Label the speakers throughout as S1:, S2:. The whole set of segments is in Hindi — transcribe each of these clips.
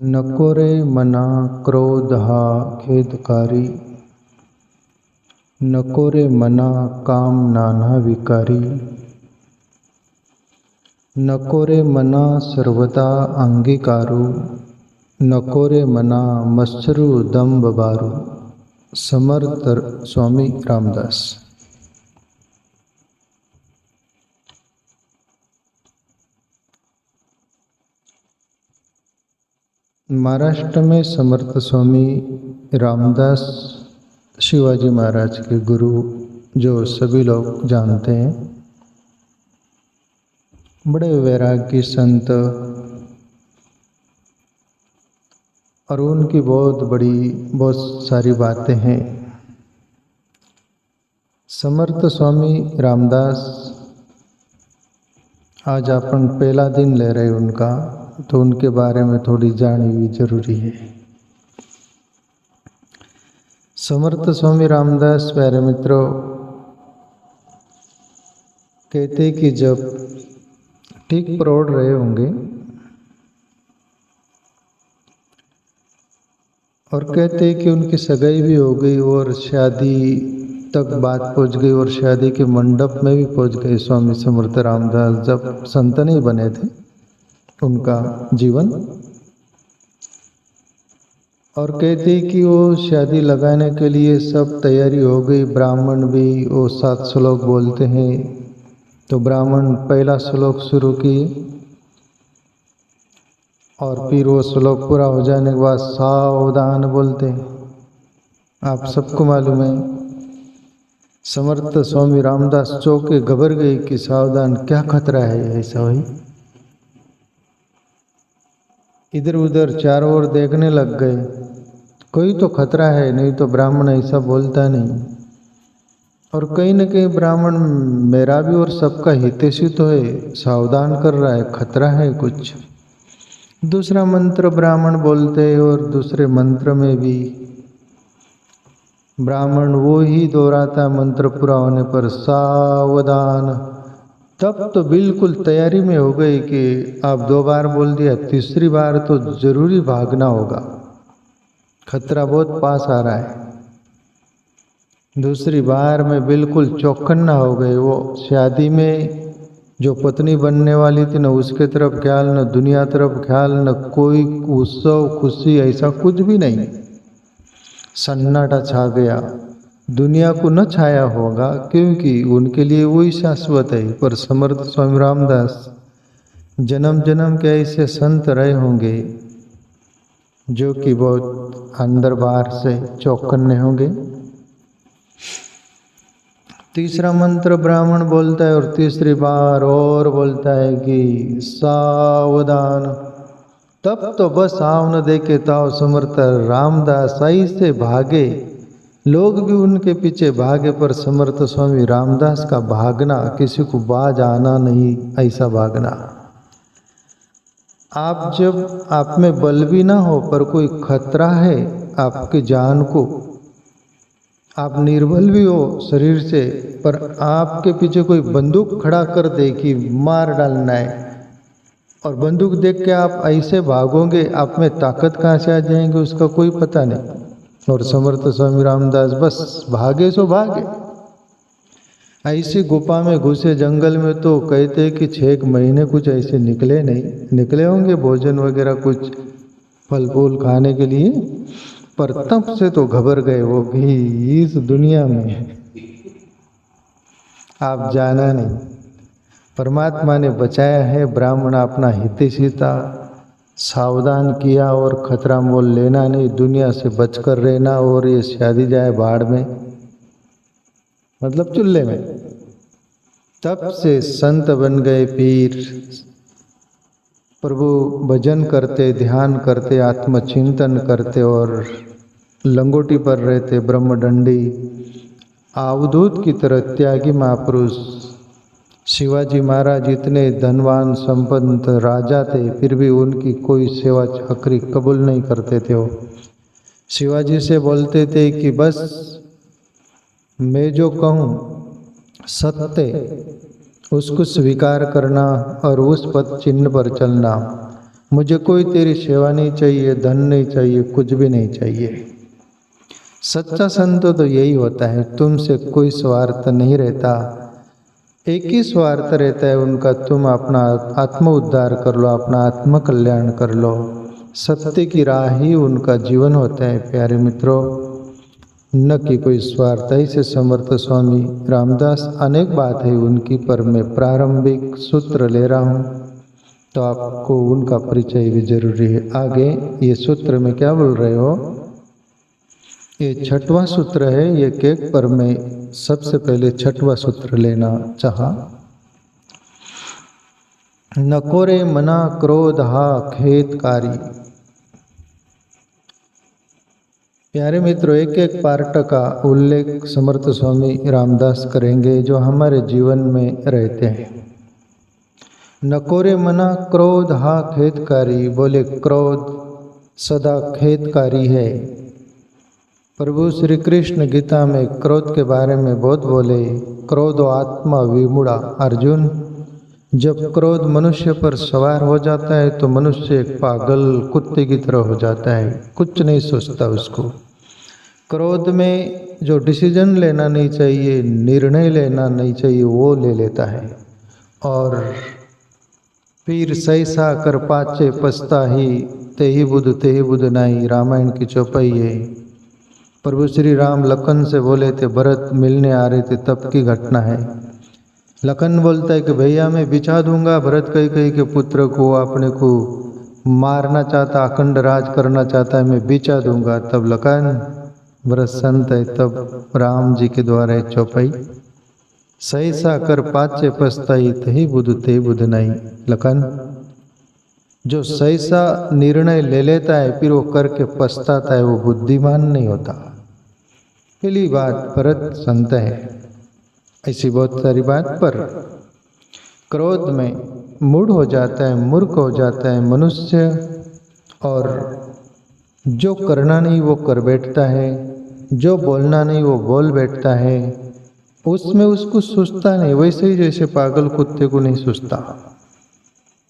S1: नको रे मना क्रोध हा खेदकारी, नको रे मना काम नाना विकारी, नको रे मना सर्वदा अंगीकारू, नको रे मना मत्सरू दंभ बारू। समर्थ स्वामी रामदास। महाराष्ट्र में समर्थ स्वामी रामदास शिवाजी महाराज के गुरु जो सभी लोग जानते हैं, बड़े वैरागी संत और उनकी बहुत सारी बातें हैं। समर्थ स्वामी रामदास आज अपन पहला दिन ले रहे उनका, तो उनके बारे में थोड़ी जानी हुई जरूरी है। समर्थ स्वामी रामदास प्यारे मित्रों कहते कि जब ठीक प्रौढ़ रहे होंगे और कहते कि उनकी सगाई भी हो गई और शादी तक बात पहुंच गई और शादी के मंडप में भी पहुंच गए स्वामी समर्थ रामदास, जब संत नहीं बने थे उनका जीवन। और कहते कि वो शादी लगाने के लिए सब तैयारी हो गई, ब्राह्मण भी वो 7 श्लोक बोलते हैं, तो ब्राह्मण पहला श्लोक शुरू किए और फिर वो श्लोक पूरा हो जाने के बाद सावधान बोलते हैं। आप सबको मालूम है समर्थ स्वामी रामदास चौके घबर गए कि सावधान, क्या खतरा है। ऐसा हुई इधर उधर चारों ओर देखने लग गए, कोई तो खतरा है, नहीं तो ब्राह्मण ऐसा बोलता नहीं। और कहीं न कहीं ब्राह्मण मेरा भी और सबका हितैषी तो है, सावधान कर रहा है, खतरा है कुछ। दूसरा मंत्र ब्राह्मण बोलते और दूसरे मंत्र में भी ब्राह्मण वो ही दोहराता मंत्र पूरा होने पर सावधान। तब तो बिल्कुल तैयारी में हो गई कि आप 2 बार बोल दिया, तीसरी बार तो जरूरी भागना होगा, खतरा बहुत पास आ रहा है। दूसरी बार में बिल्कुल चौकन्ना हो गए। वो शादी में जो पत्नी बनने वाली थी, न उसके तरफ ख्याल, न दुनिया तरफ ख्याल, न कोई उत्सव खुशी, ऐसा कुछ भी नहीं। सन्नाटा छा गया। दुनिया को न छाया होगा क्योंकि उनके लिए वही शाश्वत है, पर समर्थ स्वामी रामदास जन्म जन्म के ऐसे संत रहे होंगे जो कि बहुत अंदर बाहर से चौकन्ने होंगे। तीसरा मंत्र ब्राह्मण बोलता है और तीसरी बार और बोलता है कि सावधान। तब तो बस आव न देखे ताव समर्थ रामदास ऐसे भागे, लोग भी उनके पीछे भागे, पर समर्थ स्वामी रामदास का भागना किसी को बाज आना नहीं, ऐसा भागना। आप जब आप में बल भी ना हो पर कोई खतरा है आपकी जान को, आप निर्बल भी हो शरीर से, पर आपके पीछे कोई बंदूक खड़ा कर दे कि मार डालना है, और बंदूक देख के आप ऐसे भागोगे, आप में ताकत कहाँ से आ जाएंगे उसका कोई पता नहीं। और समर्थ स्वामी रामदास बस भागे सो भागे। ऐसी गुफा में घुसे जंगल में, तो कहते कि 6 महीने कुछ ऐसे निकले नहीं, निकले होंगे भोजन वगैरह कुछ फल फूल खाने के लिए, पर तब से तो घबर गए वो भी इस दुनिया में आप जाना नहीं। परमात्मा ने बचाया है, ब्राह्मण अपना हितैषी था, सावधान किया और खतरा मोल लेना नहीं, दुनिया से बचकर रहना, और ये शादी जाए बाढ़ में, मतलब चूल्हे में। तब से संत बन गए पीर, प्रभु भजन करते, ध्यान करते, आत्मचिंतन करते और लंगोटी पर रहते, ब्रह्मदंडी अवधूत की तरह त्यागी महापुरुष। शिवाजी महाराज इतने धनवान संपन्न राजा थे, फिर भी उनकी कोई सेवा चाकरी कबूल नहीं करते थे। वो शिवाजी से बोलते थे कि बस मैं जो कहूँ सत्य उसको स्वीकार करना और उस पद चिन्ह पर चलना। मुझे कोई तेरी सेवा नहीं चाहिए, धन नहीं चाहिए, कुछ भी नहीं चाहिए। सच्चा संत तो यही होता है, तुमसे कोई स्वार्थ नहीं रहता। एक ही स्वार्थ रहता है उनका, तुम अपना आत्म उद्धार कर लो, अपना आत्म कल्याण कर लो। सत्य की राह ही उनका जीवन होता है प्यारे मित्रों, न कि कोई स्वार्थ। ऐसे समर्थ स्वामी रामदास अनेक बात है उनकी, पर मैं प्रारंभिक सूत्र ले रहा हूँ तो आपको उनका परिचय भी जरूरी है। आगे ये सूत्र में क्या बोल रहे हो, ये छठवां सूत्र है ये केक, पर मैं सबसे पहले छठवां सूत्र लेना चाहा। नकोरे मना क्रोध हा खेतकारी। प्यारे मित्रों, एक एक पार्ट का उल्लेख समर्थ स्वामी रामदास करेंगे जो हमारे जीवन में रहते हैं। नकोरे मना क्रोध हा खेतकारी, बोले क्रोध सदा खेतकारी है। प्रभु श्री कृष्ण गीता में क्रोध के बारे में बहुत बोले, क्रोध आत्मा विमूढ़ा। अर्जुन, जब क्रोध मनुष्य पर सवार हो जाता है तो मनुष्य एक पागल कुत्ते की तरह हो जाता है, कुछ नहीं सोचता उसको। क्रोध में जो डिसीजन लेना नहीं चाहिए, निर्णय लेना नहीं चाहिए, वो ले लेता है। और फिर सहसा कर पाचे पछता ही, तेहि बुध नाई, रामायण की चौपाई है। प्रभु श्री राम लखन से बोले थे, भरत मिलने आ रहे थे तब की घटना है। लखन बोलता है कि भैया मैं बिछा दूंगा भरत कैकेयी के पुत्र को, अपने को मारना चाहता, अखंड राज करना चाहता है, मैं बिछा दूंगा। तब लखन, भरत संत है, तब राम जी के द्वारा एक चौपाई, सहसा कर पाचे पछताई, तहि बुध नाई। लखन, जो सहसा निर्णय ले लेता है फिर वो करके पछताता है, वो बुद्धिमान नहीं होता। पहली बात भरत संत है। ऐसी बहुत सारी बात, पर क्रोध में मूढ़ हो जाता है, मूर्ख हो जाता है मनुष्य, और जो करना नहीं वो कर बैठता है, जो बोलना नहीं वो बोल बैठता है। उसमें उसको सोचता नहीं, वैसे ही जैसे पागल कुत्ते को नहीं सोचता।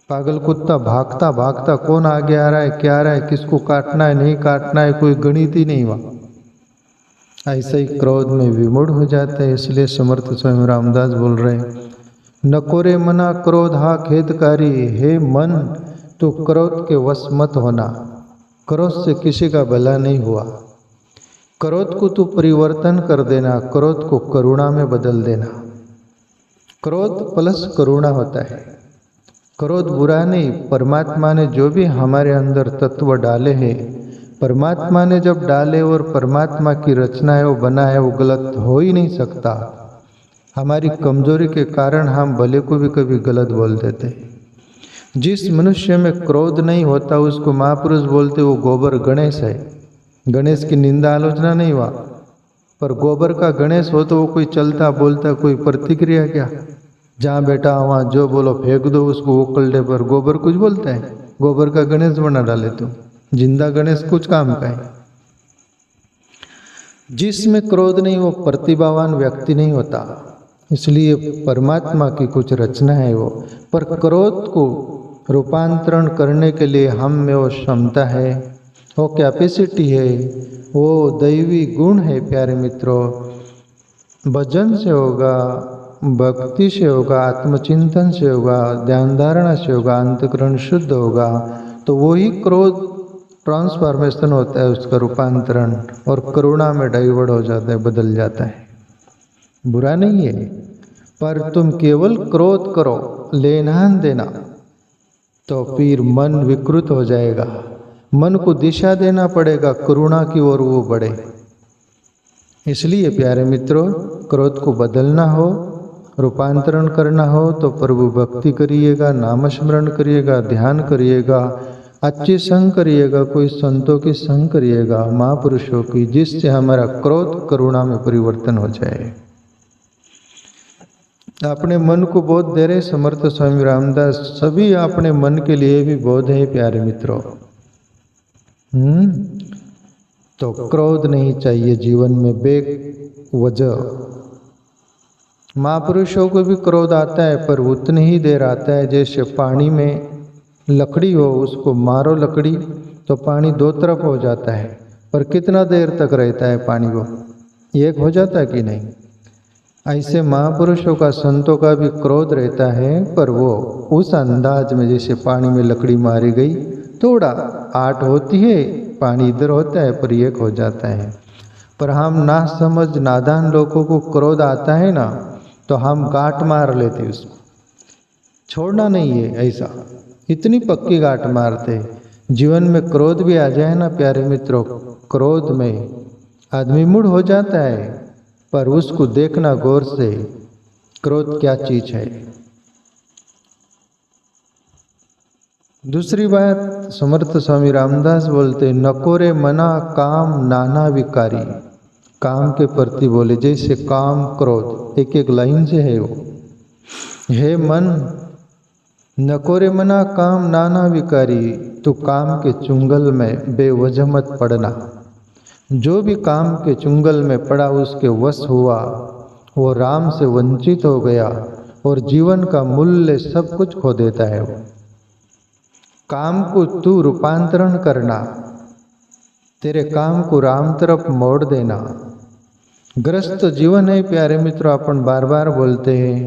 S1: पागल कुत्ता भागता भागता कौन आगे आ रहा है, क्या आ रहा है, किसको काटना है नहीं काटना है, कोई गणित ही नहीं हुआ। ऐसे ही क्रोध में विमूढ़ हो जाते हैं। इसलिए समर्थ स्वामी रामदास बोल रहे हैं, नकोरे मना क्रोध हा खेदकारी। हे मन, तो क्रोध के वश मत होना। क्रोध से किसी का भला नहीं हुआ। क्रोध को तू परिवर्तन कर देना, क्रोध को करुणा में बदल देना। क्रोध प्लस करुणा होता है। क्रोध बुरा नहीं, परमात्मा ने जो भी हमारे अंदर तत्व डाले हैं, परमात्मा ने जब डाले और परमात्मा की रचना है वो बना है, वो गलत हो ही नहीं सकता। हमारी कमजोरी के कारण हम भले को भी कभी गलत बोल देते हैं। जिस मनुष्य में क्रोध नहीं होता उसको महापुरुष बोलते वो गोबर गणेश है। गणेश की निंदा आलोचना नहीं हुआ, पर गोबर का गणेश हो तो वो कोई चलता बोलता कोई प्रतिक्रिया क्या, जहाँ बैठा वहाँ जो बोलो फेंक दो उसको, वो कल्डे पर गोबर कुछ बोलता है, गोबर का गणेश बना डाले तुम। जिंदा गणेश कुछ काम का है। जिसमें क्रोध नहीं वो प्रतिभावान व्यक्ति नहीं होता। इसलिए परमात्मा की कुछ रचना है वो, पर क्रोध को रूपांतरण करने के लिए हम में वो क्षमता है, वो कैपेसिटी है, वो दैवी गुण है। प्यारे मित्रों, भजन से होगा, भक्ति से होगा, आत्मचिंतन से होगा, ध्यान धारणा से होगा, अंतःकरण शुद्ध होगा, तो वही क्रोध ट्रांसफॉर्मेशन होता है, उसका रूपांतरण, और करुणा में डाइवर्ट हो जाता है, बदल जाता है। बुरा नहीं है, पर तुम केवल क्रोध करो, लेना देना, तो फिर मन विकृत हो जाएगा। मन को दिशा देना पड़ेगा करुणा की ओर, वो बढ़े। इसलिए प्यारे मित्रों, क्रोध को बदलना हो, रूपांतरण करना हो तो प्रभु भक्ति करिएगा, नाम स्मरण करिएगा, ध्यान करिएगा, अच्छी संग करिएगा, कोई संतों की संग करिएगा, महापुरुषों की, जिससे हमारा क्रोध करुणा में परिवर्तन हो जाए। अपने मन को बोध दे रहे समर्थ स्वामी रामदास, सभी अपने मन के लिए भी बोध है प्यारे मित्रों। तो क्रोध नहीं चाहिए जीवन में बेवजह। महापुरुषों को भी क्रोध आता है, पर उतनी ही देर आता है जैसे पानी में लकड़ी हो उसको मारो लकड़ी तो पानी दो तरफ हो जाता है, पर कितना देर तक रहता है पानी, वो एक हो जाता है कि नहीं। ऐसे महापुरुषों का, संतों का भी क्रोध रहता है, पर वो उस अंदाज में जैसे पानी में लकड़ी मारी गई, थोड़ा आट होती है, पानी इधर होता है पर एक हो जाता है। पर हम ना समझ नादान लोगों को क्रोध आता है ना, तो हम गांठ मार लेते उसको, छोड़ना नहीं है ऐसा, इतनी पक्की गांठ मारते। जीवन में क्रोध भी आ जाए ना प्यारे मित्रों, क्रोध में आदमी मूड हो जाता है, पर उसको देखना गौर से, क्रोध क्या चीज है। दूसरी बात समर्थ स्वामी रामदास बोलते, नकोरे मना काम नाना विकारी। काम के प्रति बोले, जैसे काम क्रोध एक एक लाइन से है वो। हे मन, नकोरे मना काम नाना विकारी, तो काम के चुंगल में बेवजह मत पड़ना। जो भी काम के चुंगल में पड़ा उसके वश हुआ, वो राम से वंचित हो गया और जीवन का मूल्य सब कुछ खो देता है। वो काम को तू रूपांतरण करना, तेरे काम को राम तरफ मोड़ देना। ग्रस्त जीवन है प्यारे मित्रों, अपन बार बार बोलते हैं,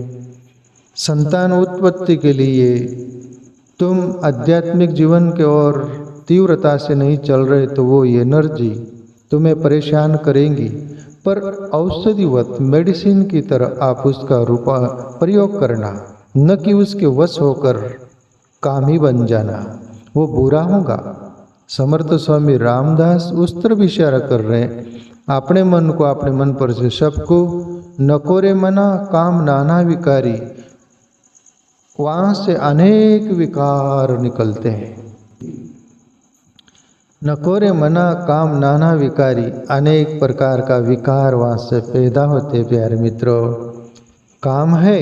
S1: संतान उत्पत्ति के लिए तुम आध्यात्मिक जीवन के ओर तीव्रता से नहीं चल रहे तो वो एनर्जी तुम्हें परेशान करेंगी, पर औषधिवत मेडिसिन की तरह आप उसका प्रयोग करना, न कि उसके वश होकर काम ही बन जाना, वो बुरा होगा। समर्थ स्वामी रामदास उस तरफ इशारा कर रहे हैं, अपने मन को, अपने मन पर से सबको नकोरे मना काम नाना विकारी, वहां से अनेक विकार निकलते हैं। नकोरे मना काम नाना विकारी, अनेक प्रकार का विकार वहां से पैदा होते। प्यारे मित्रों, काम है,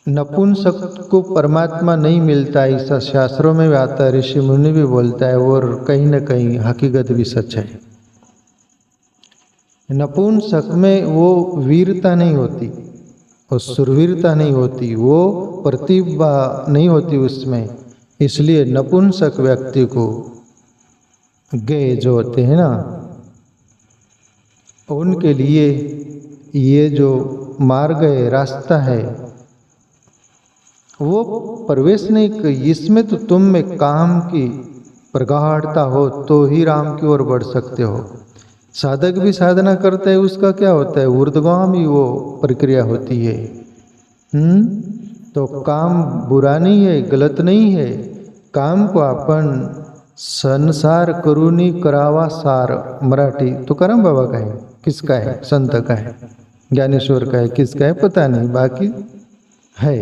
S1: नपुंसक को परमात्मा नहीं मिलता, ऐसा शास्त्रों में भी आता है, ऋषि मुनि भी बोलता है, और कहीं न कहीं हकीकत भी सच है। नपुंसक में वो वीरता नहीं होती, वो सुरवीरता नहीं होती, वो प्रतिभा नहीं होती उसमें, इसलिए नपुंसक व्यक्ति को गए जो होते हैं ना, उनके लिए ये जो मार्ग है, रास्ता है, वो प्रवेश नहीं कर। इसमें तो तुम में काम की प्रगाढ़ता हो तो ही राम की ओर बढ़ सकते हो। साधक भी साधना करता है, उसका क्या होता है, ऊर्ध्वगामी वो प्रक्रिया होती है। तो काम बुरा नहीं है, गलत नहीं है। काम को अपन संसार करुणी करावा सार, मराठी तुकाराम बाबा का है, किसका है, संत का है, ज्ञानेश्वर का है, किसका है पता नहीं, बाकी है।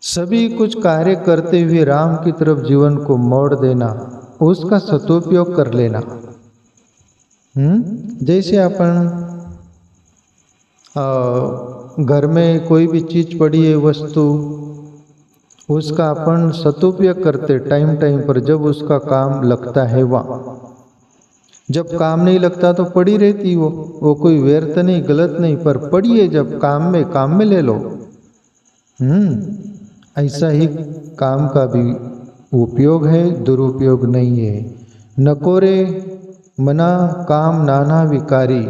S1: सभी कुछ कार्य करते हुए राम की तरफ जीवन को मोड़ देना, उसका सदुपयोग कर लेना। जैसे अपन घर में कोई भी चीज पड़ी है, वस्तु, उसका अपन सदुपयोग करते टाइम पर, जब उसका काम लगता है वहाँ। जब काम नहीं लगता तो पड़ी रहती वो कोई व्यर्थ नहीं, गलत नहीं, पर पड़ी है जब काम में ले लो। ऐसा ही काम का भी उपयोग है, दुरुपयोग नहीं है। नकोरे मना काम नाना विकारी।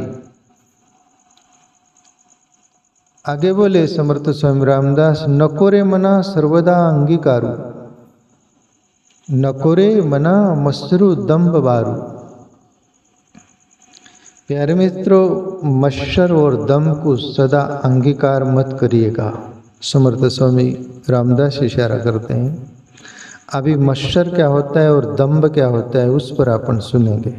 S1: आगे बोले समर्थ स्वामी रामदास, नकोरे मना सर्वदा अंगीकारू, नकोरे मना मत्सरु दंभ बारू। प्यारे मित्रों, मत्सर और दंभ को सदा अंगीकार मत करिएगा। समर्थ स्वामी रामदास इशारा करते हैं। अभी मत्सर क्या होता है और दंभ क्या होता है, उस पर अपन सुनेंगे।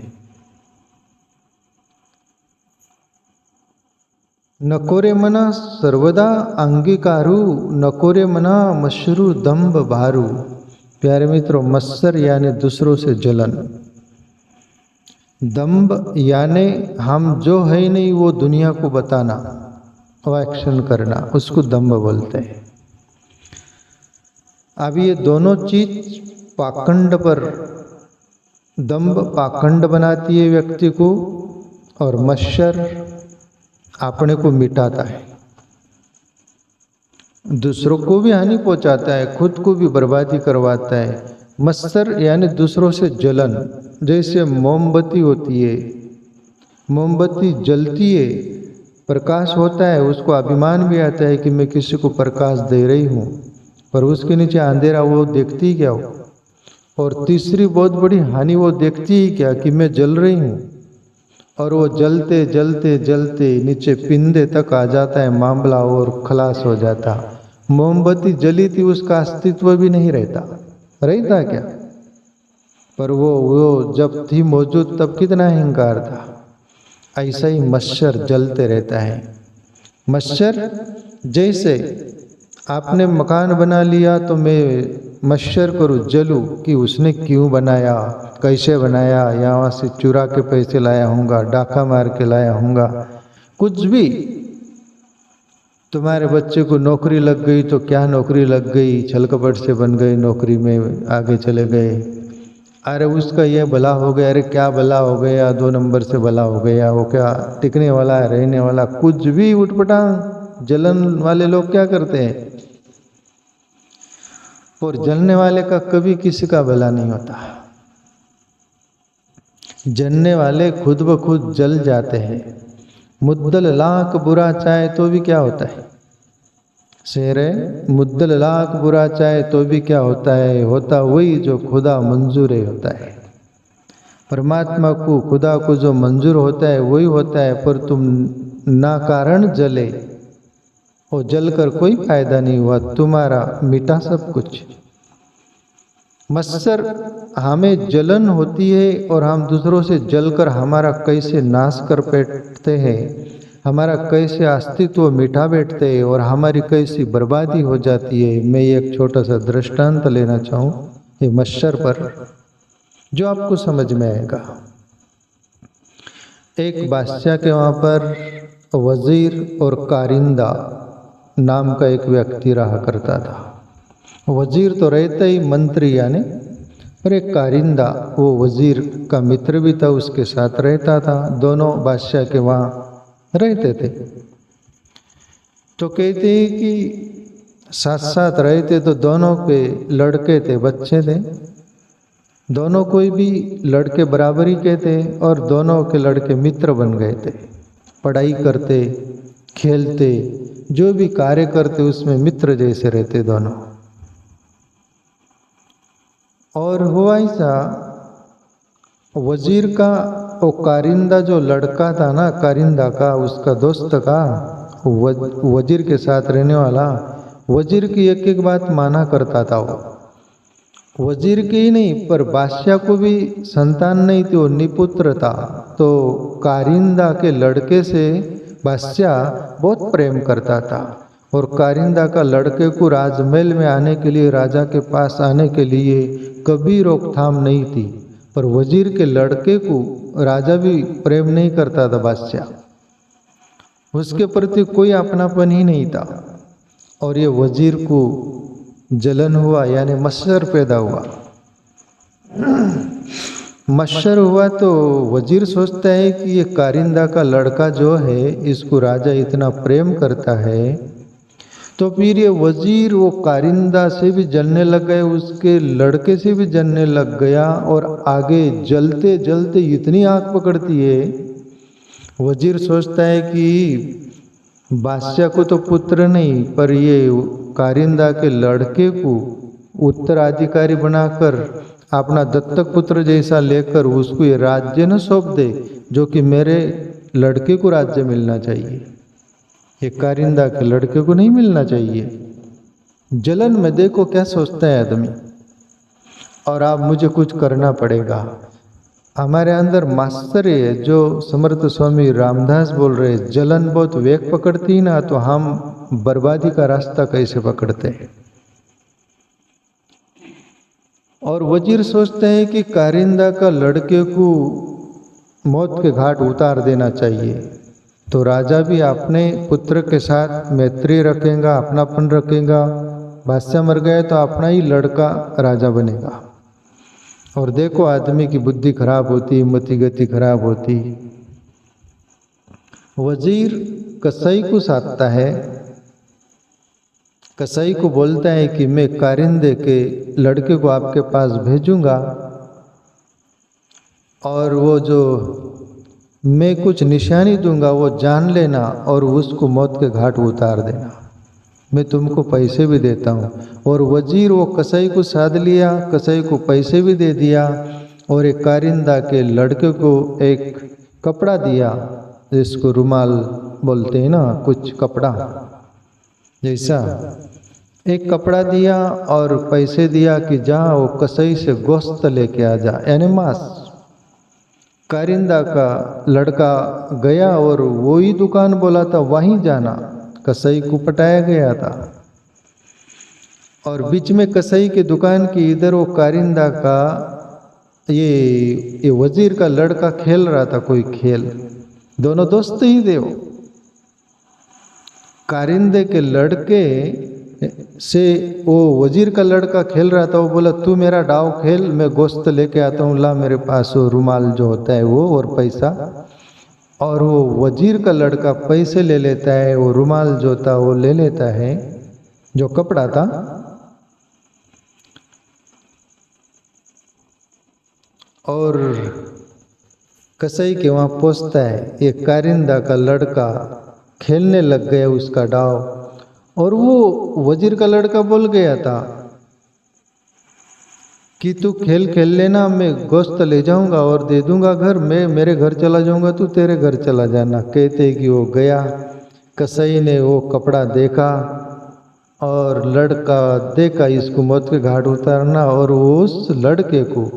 S1: नकोरे मना सर्वदा अंगीकारू, नकोरे मना मत्सरु दंभ बारू। प्यारे मित्रों, मत्सर यानी दूसरों से जलन, दंभ यानी हम जो है नहीं वो दुनिया को बताना, वो एक्शन करना, उसको दंभ बोलते हैं। अब ये दोनों चीज पाखंड पर, दंभ पाखंड बनाती है व्यक्ति को, और मत्सर अपने को मिटाता है। दूसरों को भी हानि पहुंचाता है, खुद को भी बर्बादी करवाता है। मत्सर यानी दूसरों से जलन, जैसे मोमबत्ती होती है, मोमबत्ती जलती है, प्रकाश होता है, उसको अभिमान भी आता है कि मैं किसी को प्रकाश दे रही हूँ, पर उसके नीचे अंधेरा वो देखती ही क्या हो। और तीसरी बहुत बड़ी हानि वो देखती ही क्या कि मैं जल रही हूँ, और वो जलते जलते जलते नीचे पिंदे तक आ जाता है मामला और खलास हो जाता। मोमबत्ती जली थी, उसका अस्तित्व भी नहीं रहता क्या? पर वो जब थी मौजूद तब कितना अहंकार था। ऐसा ही मच्छर जलते रहता है। मच्छर जैसे आपने मकान बना लिया तो मैं मच्छर करूँ, जलूँ कि उसने क्यों बनाया, कैसे बनाया, यहाँ से चुरा के पैसे लाया हूँगा, डाका मार के लाया हूँगा, कुछ भी। तुम्हारे बच्चे को नौकरी लग गई तो क्या नौकरी लग गई, छल कपट से बन गए, नौकरी में आगे चले गए। अरे उसका ये भला हो गया, अरे क्या भला हो गया, 2 नंबर से भला हो गया, वो क्या टिकने वाला है, रहने वाला, कुछ भी उठपटांग। जलन वाले लोग क्या करते हैं, और जलने वाले का कभी किसी का भला नहीं होता। जलने वाले खुद ब खुद जल जाते हैं। मुद्दल लाख बुरा चाहे तो भी क्या होता है, शेर है, मुद्दल लाख बुरा चाहे तो भी क्या होता है, होता वही जो खुदा मंजूर होता है। परमात्मा को, खुदा को जो मंजूर होता है वही होता है, पर तुम ना कारण जले, और जलकर कोई फायदा नहीं हुआ, तुम्हारा मिटा सब कुछ। मत्सर हमें जलन होती है और हम दूसरों से जलकर हमारा कैसे नाश कर बैठते हैं, हमारा कैसे अस्तित्व मिटा बैठते हैं और हमारी कैसी बर्बादी हो जाती है। मैं एक छोटा सा दृष्टांत लेना चाहूँ ये मच्छर पर, जो आपको समझ में आएगा। एक बादशाह के वहाँ पर वजीर और कारिंदा नाम का एक व्यक्ति रहा करता था। वजीर तो रहता ही मंत्री यानी, पर एक कारिंदा वो वजीर का मित्र भी था, उसके साथ रहता था, दोनों बादशाह के वहाँ रहते थे। तो कहते हैं कि साथ साथ रहते तो दोनों के लड़के थे, बच्चे थे, दोनों कोई भी लड़के बराबरी के थे, और दोनों के लड़के मित्र बन गए थे। पढ़ाई करते, खेलते, जो भी कार्य करते उसमें मित्र जैसे रहते दोनों। और हुआ ऐसा, वजीर का वो कारिंदा जो लड़का था ना, कारिंदा का उसका दोस्त का, वजीर के साथ रहने वाला, वजीर की एक एक बात माना करता था वो। वजीर की ही नहीं पर बादशाह को भी संतान नहीं थी, वो निपुत्र था, तो कारिंदा के लड़के से बादशाह बहुत प्रेम करता था। और कारिंदा का लड़के को राजमहल में आने के लिए, राजा के पास आने के लिए कभी रोकथाम नहीं थी, पर वजीर के लड़के को राजा भी प्रेम नहीं करता था बादशाह, उसके प्रति कोई अपनापन ही नहीं था। और ये वजीर को जलन हुआ, यानी मच्छर पैदा हुआ। मच्छर हुआ तो वजीर सोचता है कि ये कारिंदा का लड़का जो है, इसको राजा इतना प्रेम करता है, तो फिर ये वजीर वो कारिंदा से भी जलने लग गए, उसके लड़के से भी जलने लग गया, और आगे जलते जलते इतनी आग पकड़ती है। वजीर सोचता है कि बादशाह को तो पुत्र नहीं, पर ये कारिंदा के लड़के को उत्तराधिकारी बनाकर अपना दत्तक पुत्र जैसा लेकर उसको ये राज्य न सौंप दे, जो कि मेरे लड़के को राज्य मिलना चाहिए, ये कारिंदा के लड़के को नहीं मिलना चाहिए। जलन में देखो क्या सोचता है आदमी, और अब मुझे कुछ करना पड़ेगा। हमारे अंदर मास्टर है जो समर्थ स्वामी रामदास बोल रहे, जलन बहुत वेग पकड़ती ना, तो हम बर्बादी का रास्ता कैसे पकड़ते हैं। और वजीर सोचते हैं कि कारिंदा का लड़के को मौत के घाट उतार देना चाहिए, तो राजा भी अपने पुत्र के साथ मैत्री रखेगा, अपनापन रखेगा। बादशाह मर गया तो अपना ही लड़का राजा बनेगा। और देखो आदमी की बुद्धि खराब होती, मति गति खराब होती। वजीर कसाई को साधता है, कसाई को बोलता है कि मैं कारिंदे के लड़के को आपके पास भेजूंगा और वो जो मैं कुछ निशानी दूंगा वो जान लेना और उसको मौत के घाट उतार देना, मैं तुमको पैसे भी देता हूँ। और वजीर वो कसाई को साध लिया, कसाई को पैसे भी दे दिया और एक कारिंदा के लड़के को एक कपड़ा दिया, जिसको रुमाल बोलते हैं ना, कुछ कपड़ा जैसा एक कपड़ा दिया और पैसे दिया कि जा वो कसाई से गोश्त लेके आ जा, यानी मांस। कारिंदा का लड़का गया और वो ही दुकान बोला था वहीं जाना, कसाई को पटाया गया था। और बीच में कसाई के दुकान की इधर वो कारिंदा का ये वजीर का लड़का खेल रहा था कोई खेल, दोनों दोस्त ही थे। वो कारिंदे के लड़के से वो वजीर का लड़का खेल रहा था, वो बोला तू मेरा डाव खेल, मैं गोश्त लेके आता हूँ, ला मेरे पास वो रुमाल जो होता है वो और पैसा। और वो वजीर का लड़का पैसे ले लेता है, वो रुमाल जो था वो ले लेता है, जो कपड़ा था। और कसाई के वहाँ पहुँचता है, ये कारिंदा का लड़का खेलने लग गया उसका डाव, और वो वजीर का लड़का बोल गया था कि तू खेल खेल लेना, मैं गोश्त ले जाऊंगा और दे दूंगा घर, मैं मेरे घर चला जाऊंगा, तू तेरे घर चला जाना। कहते कि वो गया, कसाई ने वो कपड़ा देखा और लड़का देखा इसको मौत के घाट उतारना, और वो उस लड़के को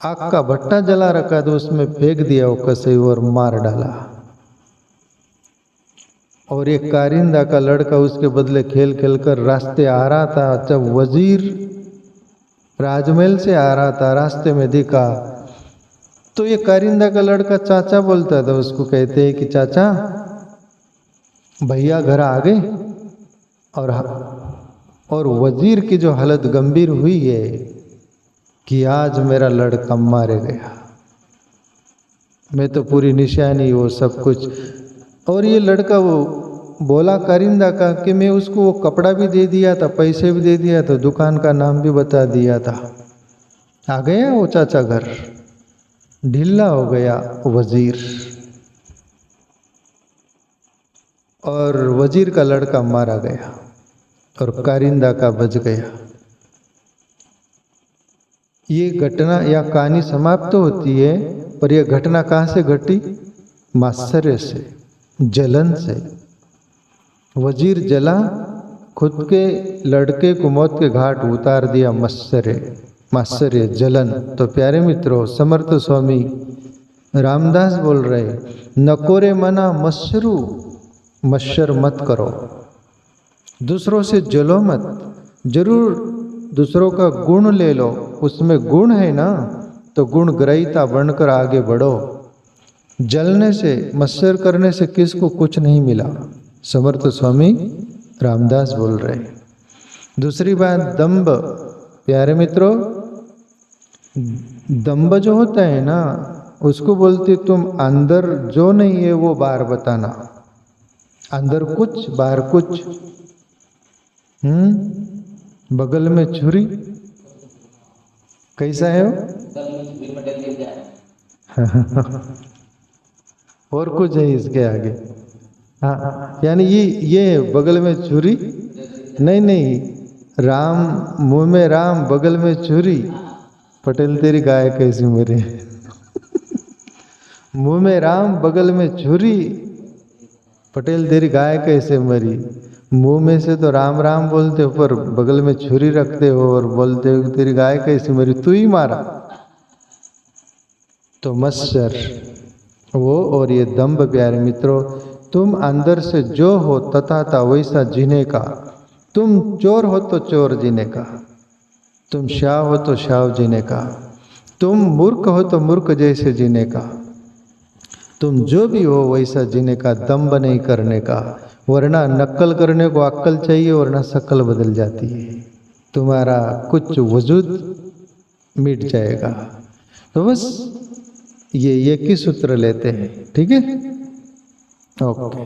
S1: आग का भट्टा जला रखा तो उसमें फेंक दिया वो कसाई और मार डाला। और एक कारिंदा का लड़का उसके बदले खेल खेल कर रास्ते आ रहा था। जब वजीर राजमहल से आ रहा था, रास्ते में दिखा तो ये कारिंदा का लड़का चाचा बोलता था उसको, कहते हैं कि चाचा भैया घर आ गए। और वजीर की जो हालत गंभीर हुई है कि आज मेरा लड़का मारे गया, मैं तो पूरी निशानी वो सब कुछ। और ये लड़का वो बोला कारिंदा का कि मैं उसको वो कपड़ा भी दे दिया था, पैसे भी दे दिया था, दुकान का नाम भी बता दिया था। आ गया वो चाचा घर, ढीला हो गया वजीर, और वजीर का लड़का मारा गया और कारिंदा का बच गया। ये घटना या कहानी समाप्त होती है, पर यह घटना कहाँ से घटी? मात्सर्य से, जलन से। वजीर जला, खुद के लड़के को मौत के घाट उतार दिया, मात्सर्य जलन। तो प्यारे मित्रों, समर्थ स्वामी रामदास बोल रहे, नकोरे मना मत्सरू, मत्सर मत करो, दूसरों से जलो मत। जरूर दूसरों का गुण ले लो, उसमें गुण है ना, तो गुण ग्रहीता बनकर आगे बढ़ो। जलने से, मत्सर करने से किसको कुछ नहीं मिला। समर्थ स्वामी रामदास बोल रहे। दूसरी बात, दंभ। प्यारे मित्रों, दंभ जो होता है ना, उसको बोलते तुम अंदर जो नहीं है वो बाहर बताना, अंदर कुछ बाहर कुछ। बगल में छुरी, कैसा है वो? और कुछ है इसके आगे? हाँ, यानी ये बगल में छुरी नहीं, राम मुंह में राम, बगल में छुरी। पटेल तेरी गाय कैसी मरी। मुंह में राम, बगल में छुरी, पटेल तेरी गाय कैसे मरी। मुंह में से तो राम राम बोलते हो, पर बगल में छुरी रखते हो और बोलते हो तेरी गाय कैसी मरी, तू ही मारा। तो मत्सर वो और ये दंभ। प्यारे मित्रों, तुम अंदर से जो हो तथा वैसा जीने का। तुम चोर हो तो चोर जीने का, तुम शाव हो तो शाव जीने का, तुम मूर्ख हो तो मूर्ख जैसे जीने का, तुम जो भी हो वैसा जीने का, दंभ नहीं करने का। वरना नकल करने को अक्ल चाहिए, वरना शकल बदल जाती है, तुम्हारा कुछ वजूद मिट जाएगा। तो बस ये एक ही सूत्र लेते हैं, ठीक है? ओके।